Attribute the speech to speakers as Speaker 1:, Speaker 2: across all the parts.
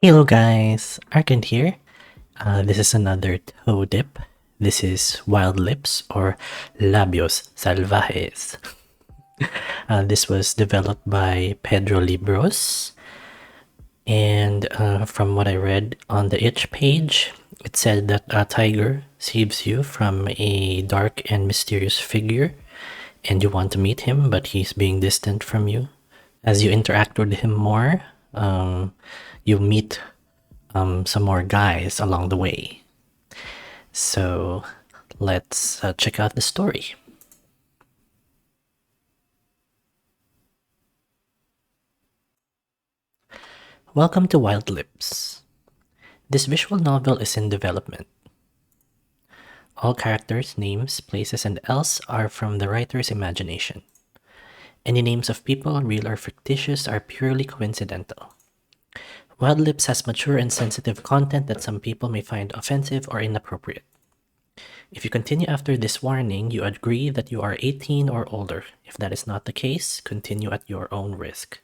Speaker 1: Hello guys, Arcand here. This is another toe dip. This is Wild Lips or Labios Salvajes. This was developed by PedroLibros, and from what I read on the itch page, it said that a tiger saves you from a dark and mysterious figure, and you want to meet him, but he's being distant from you. As you interact with him more, you meet some more guys along the way. So let's check out the story. Welcome to Wild Lips. This visual novel is in development. All characters, names, places, and else are from the writer's imagination. Any names of people, real or fictitious, are purely coincidental. Wild Lips has mature and sensitive content that some people may find offensive or inappropriate. If you continue after this warning, you agree that you are 18 or older. If that is not the case, continue at your own risk.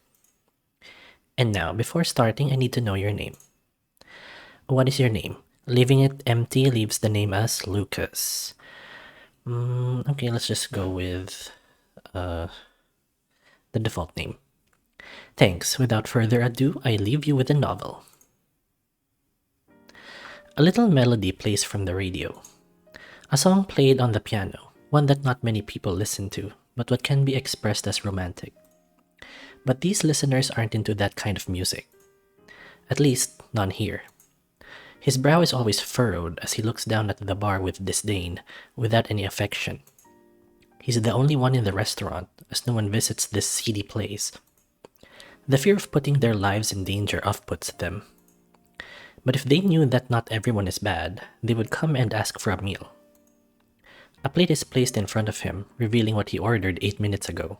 Speaker 1: And now, before starting, I need to know your name. What is your name? Leaving it empty leaves the name as Lucas. Okay, let's just go with the default name. Thanks. Without further ado, I leave you with the novel. A little melody plays from the radio. A song played on the piano, one that not many people listen to, but what can be expressed as romantic. But these listeners aren't into that kind of music. At least, none here. His brow is always furrowed as he looks down at the bar with disdain, without any affection. He's the only one in the restaurant, as no one visits this seedy place. The fear of putting their lives in danger off-puts them. But if they knew that not everyone is bad, they would come and ask for a meal. A plate is placed in front of him, revealing what he ordered 8 minutes ago.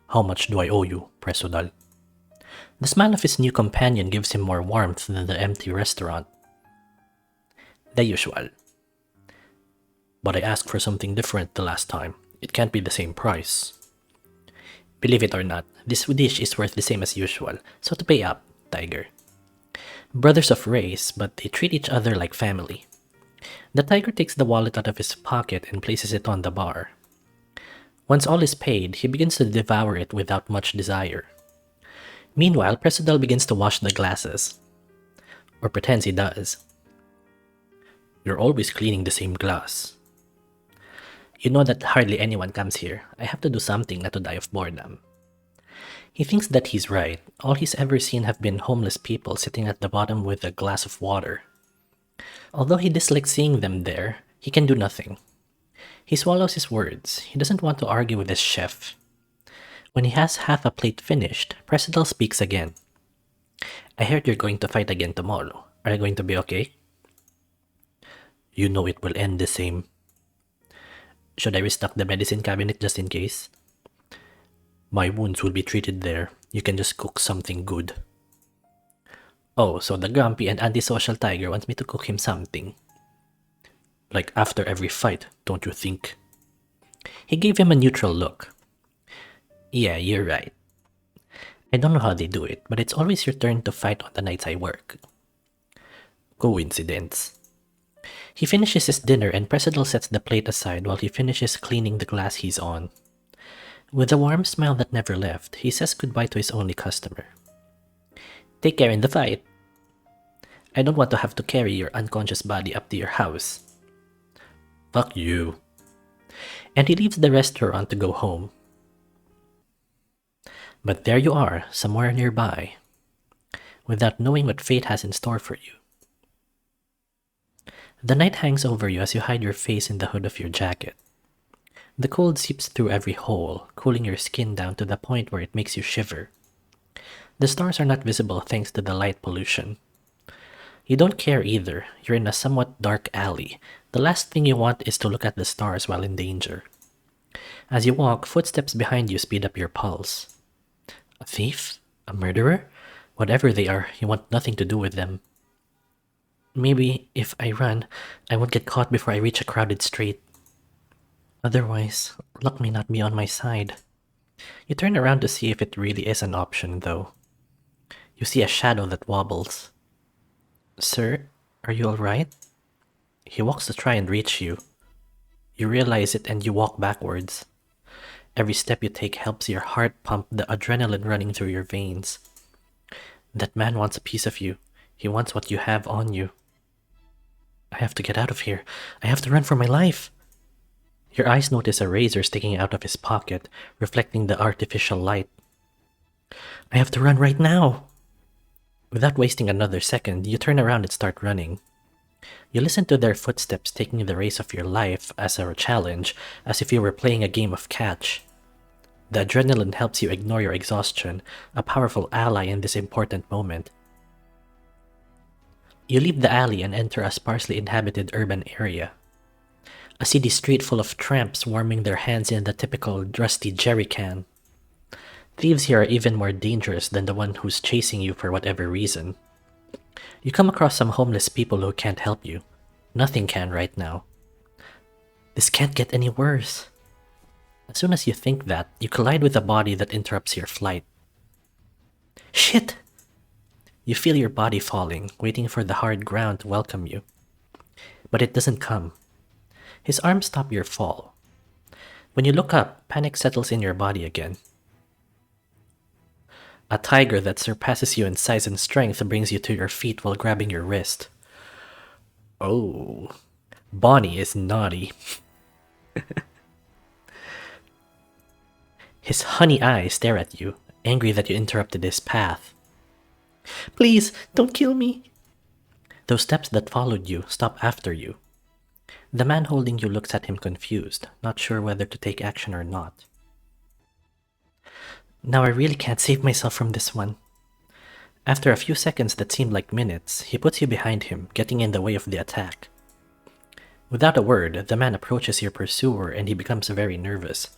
Speaker 1: How much do I owe you, Presodal? The smile of his new companion gives him more warmth than the empty restaurant. The usual. But I asked for something different the last time. It can't be the same price. Believe it or not, this dish is worth the same as usual, so to pay up, tiger. Brothers of race, but they treat each other like family. The tiger takes the wallet out of his pocket and places it on the bar. Once all is paid, he begins to devour it without much desire. Meanwhile, Presidel begins to wash the glasses. Or pretends he does. You're always cleaning the same glass. You know that hardly anyone comes here. I have to do something not to die of boredom. He thinks that he's right. All he's ever seen have been homeless people sitting at the bottom with a glass of water. Although he dislikes seeing them there, he can do nothing. He swallows his words. He doesn't want to argue with his chef. When he has half a plate finished, Presidel speaks again. I heard you're going to fight again tomorrow. Are you going to be okay? You know it will end the same. Should I restock the medicine cabinet just in case? My wounds will be treated there. You can just cook something good. Oh, so the grumpy and antisocial tiger wants me to cook him something. Like after every fight, don't you think? He gave him a neutral look. Yeah, you're right. I don't know how they do it, but it's always your turn to fight on the nights I work. Coincidence. He finishes his dinner and Presidel sets the plate aside while he finishes cleaning the glass he's on. With a warm smile that never left, he says goodbye to his only customer. Take care in the fight. I don't want to have to carry your unconscious body up to your house. Fuck you. And he leaves the restaurant to go home. But there you are, somewhere nearby, without knowing what fate has in store for you. The night hangs over you as you hide your face in the hood of your jacket. The cold seeps through every hole, cooling your skin down to the point where it makes you shiver. The stars are not visible thanks to the light pollution. You don't care either. You're in a somewhat dark alley. The last thing you want is to look at the stars while in danger. As you walk, footsteps behind you speed up your pulse. A thief? A murderer? Whatever they are, you want nothing to do with them. Maybe, if I run, I won't get caught before I reach a crowded street. Otherwise, luck may not be on my side. You turn around to see if it really is an option, though. You see a shadow that wobbles. Sir, are you alright? He walks to try and reach you. You realize it and you walk backwards. Every step you take helps your heart pump the adrenaline running through your veins. That man wants a piece of you. He wants what you have on you. I have to get out of here. I have to run for my life. Your eyes notice a razor sticking out of his pocket, reflecting the artificial light. I have to run right now. Without wasting another second, you turn around and start running. You listen to their footsteps taking the race of your life as a challenge, as if you were playing a game of catch. The adrenaline helps you ignore your exhaustion, a powerful ally in this important moment. You leave the alley and enter a sparsely inhabited urban area. A city street full of tramps warming their hands in the typical rusty jerry can. Thieves here are even more dangerous than the one who's chasing you for whatever reason. You come across some homeless people who can't help you. Nothing can right now. This can't get any worse. As soon as you think that, you collide with a body that interrupts your flight. Shit! You feel your body falling, waiting for the hard ground to welcome you. But it doesn't come. His arms stop your fall. When you look up, panic settles in your body again. A tiger that surpasses you in size and strength brings you to your feet while grabbing your wrist. Oh, Bonnie is naughty. His honey eyes stare at you, angry that you interrupted his path. Please, don't kill me. Those steps that followed you stop after you. The man holding you looks at him confused, not sure whether to take action or not. Now I really can't save myself from this one. After a few seconds that seemed like minutes, he puts you behind him, getting in the way of the attack. Without a word, the man approaches your pursuer and he becomes very nervous.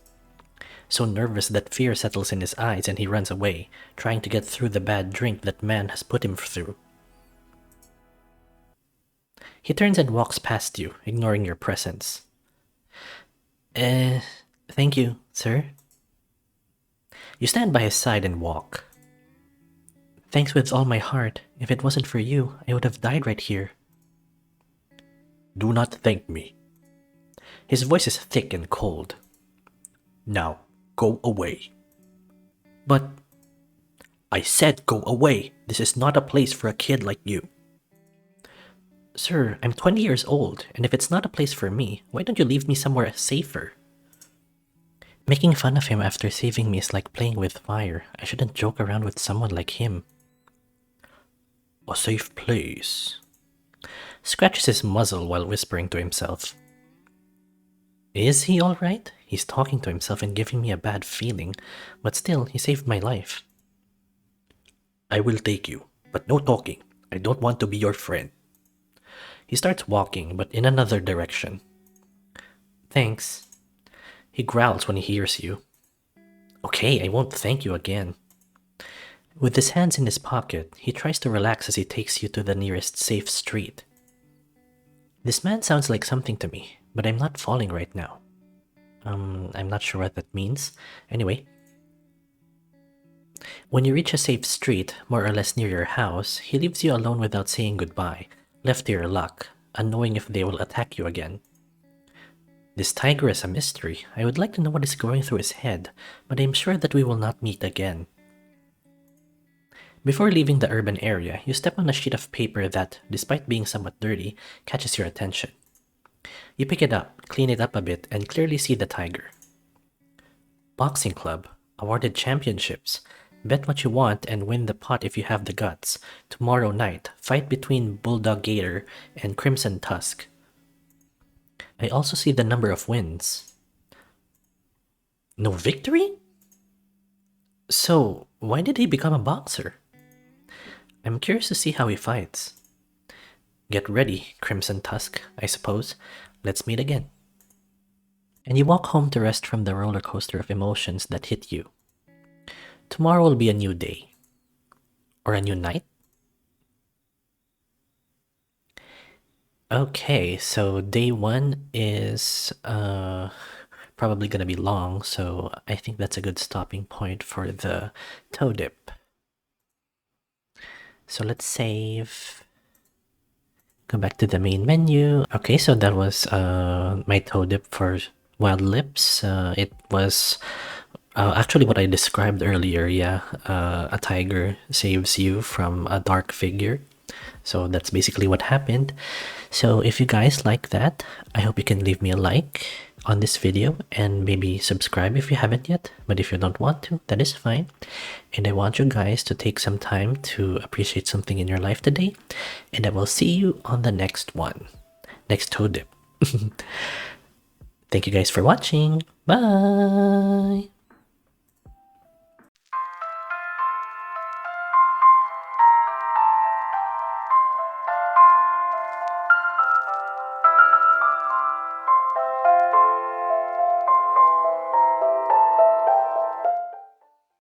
Speaker 1: So nervous that fear settles in his eyes and he runs away, trying to get through the bad drink that man has put him through. He turns and walks past you, ignoring your presence. Thank you, sir. You stand by his side and walk. Thanks with all my heart. If it wasn't for you, I would have died right here. Do not thank me. His voice is thick and cold. Now, go away. But... I said go away. This is not a place for a kid like you. Sir, I'm 20 years old, and if it's not a place for me, why don't you leave me somewhere safer? Making fun of him after saving me is like playing with fire. I shouldn't joke around with someone like him. A safe place. Scratches his muzzle while whispering to himself. Is he alright? He's talking to himself and giving me a bad feeling, but still, he saved my life. I will take you, but no talking. I don't want to be your friend. He starts walking, but in another direction. Thanks. He growls when he hears you. Okay, I won't thank you again. With his hands in his pocket, he tries to relax as he takes you to the nearest safe street. This man sounds like something to me, but I'm not falling right now. I'm not sure what that means. Anyway. When you reach a safe street, more or less near your house, he leaves you alone without saying goodbye, left to your luck, unknowing if they will attack you again. This tiger is a mystery. I would like to know what is going through his head, but I am sure that we will not meet again. Before leaving the urban area, you step on a sheet of paper that, despite being somewhat dirty, catches your attention. You pick it up, clean it up a bit, and clearly see the tiger. Boxing club, awarded championships. Bet what you want and win the pot if you have the guts. Tomorrow night, fight between Bulldog Gator and Crimson Tusk. I also see the number of wins. No victory? So, why did he become a boxer? I'm curious to see how he fights. Get ready, Crimson Tusk, I suppose. Let's meet again. And you walk home to rest from the roller coaster of emotions that hit you. Tomorrow will be a new day. Or a new night? Okay, so day one is probably going to be long, so I think that's a good stopping point for the toe dip. So let's save. Go back to the main menu. Okay, so that was my toe dip for wild lips. It was actually what I described earlier. Yeah, a tiger saves you from a dark figure. So that's basically what happened. So if you guys like that, I hope you can leave me a like on this video and maybe subscribe if you haven't yet. But if you don't want to, that is fine. And I want you guys to take some time to appreciate something in your life today. And I will see you on the next one. Next toe dip. Thank you guys for watching. Bye!